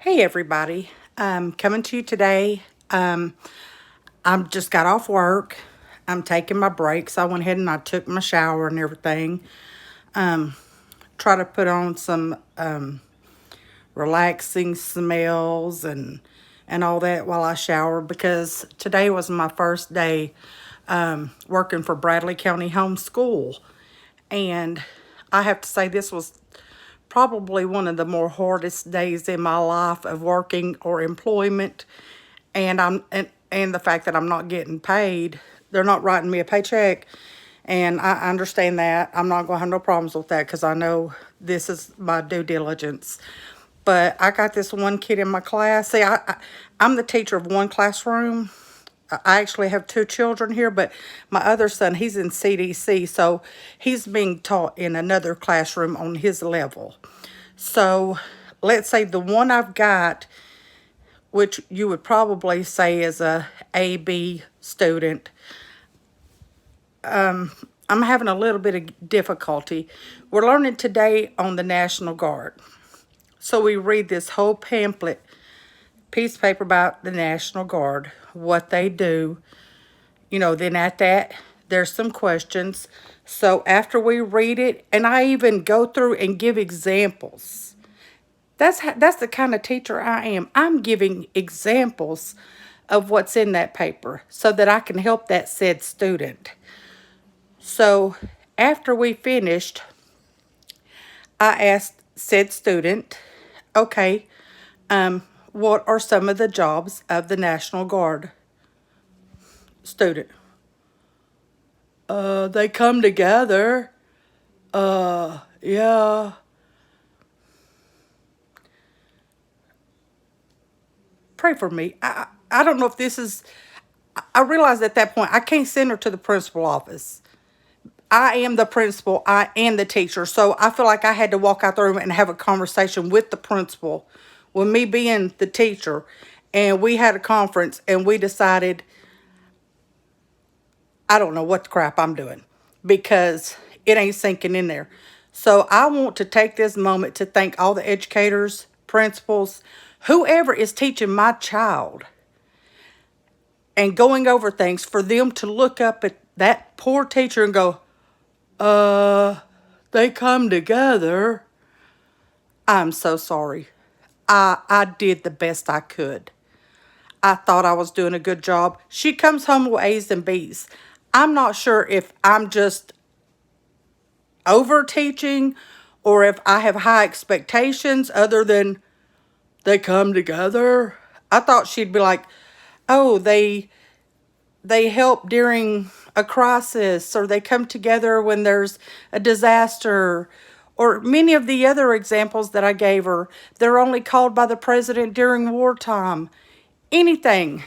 Hey everybody, coming to you today. I'm just got off work. I'm taking my breaks. I went ahead and I took my shower and everything. Try to put on some relaxing smells and all that while I shower because today was my first day working for Bradley County Homeschool, and I have to say this was probably one of the more hardest days in my life of working or employment, and the fact that I'm not getting paid. They're not writing me a paycheck, and I understand that. I'm not going to have no problems with that because I know this is my due diligence. But I got this one kid in my class. See, I'm the teacher of one classroom. I actually have two children here, but my other son, he's in CDC, so he's being taught in another classroom on his level. So let's say the one I've got, which you would probably say is a AB student, I'm having a little bit of difficulty. We're learning today on the National Guard. So we read this whole pamphlet, piece of paper about the National Guard, what they do. Then at that, there's some questions. So after we read it, and I even go through and give examples. That's the kind of teacher I am. I'm giving examples of what's in that paper so that I can help that said student. So after we finished, I asked said student, okay, what are some of the jobs of the National Guard? Student, they come together. Yeah. Pray for me. I don't know if this is, I realized at that point I can't send her to the principal office. I am the principal, I am the teacher. So I feel like I had to walk out the room and have a conversation with the principal, with me being the teacher. And we had a conference and we decided, I don't know what the crap I'm doing because it ain't sinking in there. So I want to take this moment to thank all the educators, principals, whoever is teaching my child and going over things, for them to look up at that poor teacher and go, they come together. I'm so sorry. I did the best I could. I thought I was doing a good job. She comes home with A's and B's. I'm not sure if I'm just over teaching or if I have high expectations other than they come together. I thought she'd be like, oh, they help during a crisis, or they come together when there's a disaster, or many of the other examples that I gave her. They're only called by the president during wartime. Anything.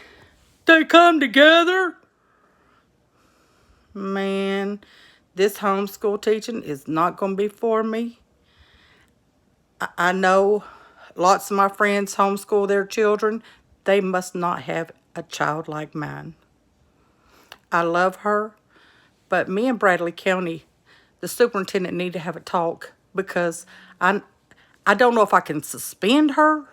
They come together. Man, this homeschool teaching is not going to be for me. I know lots of my friends homeschool their children. They must not have a child like mine. I love her, but me and Bradley County, the superintendent, need to have a talk because I don't know if I can suspend her.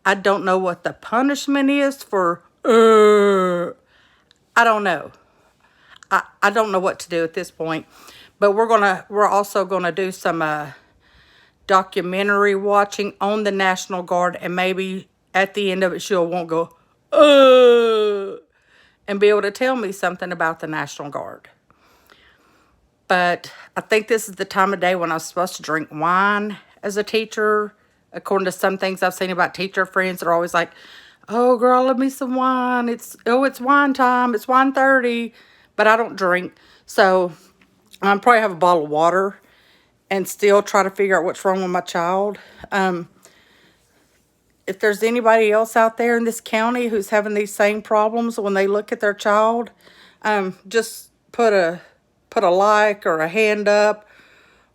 I don't know what the punishment is for, I don't know. I don't know what to do at this point. But we're also gonna do some documentary watching on the National Guard, and maybe at the end of it she'll won't go, and be able to tell me something about the National Guard. But I think this is the time of day when I'm supposed to drink wine as a teacher. According to some things I've seen about teacher friends, they're always like, oh girl, let me some wine. It's wine time. It's wine 30. But I don't drink. So I'm probably have a bottle of water and still try to figure out what's wrong with my child. If there's anybody else out there in this county who's having these same problems when they look at their child, just put a like or a hand up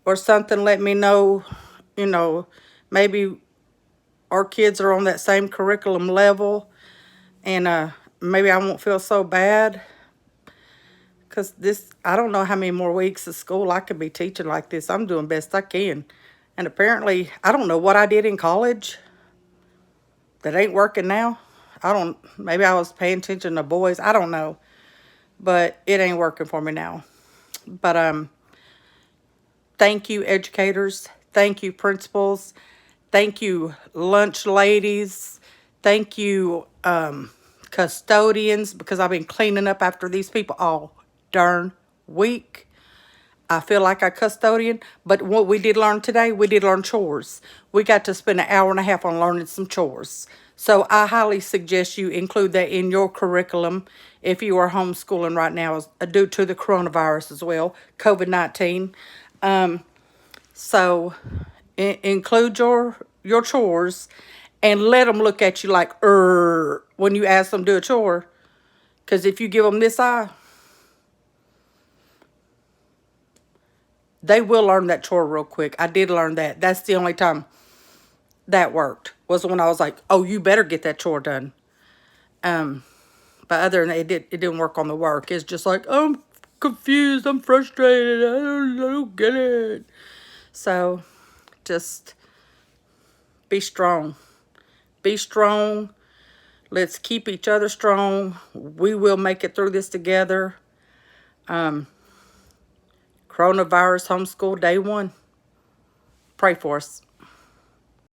or something. Let me know, maybe our kids are on that same curriculum level, and maybe I won't feel so bad. Because I don't know how many more weeks of school I could be teaching like this. I'm doing best I can. And apparently, I don't know what I did in college. that ain't working now. Maybe I was paying attention to boys. I don't know. But it ain't working for me now. But thank you, educators. Thank you, principals. Thank you, lunch ladies. Thank you, custodians, because I've been cleaning up after these people all darn week. I feel like a custodian, but what we did learn today, we did learn chores. We got to spend an hour and a half on learning some chores. So I highly suggest you include that in your curriculum if you are homeschooling right now due to the coronavirus as well, COVID-19. So include your chores and let them look at you like, when you ask them to do a chore. Because if you give them this eye, they will learn that chore real quick. I did learn that. That's the only time that worked, was when I was like, oh, you better get that chore done. But other than that, it didn't work on the work. It's just like, I'm confused. I'm frustrated. I don't get it. So just be strong. Be strong. Let's keep each other strong. We will make it through this together. Coronavirus homeschool day 1. Pray for us.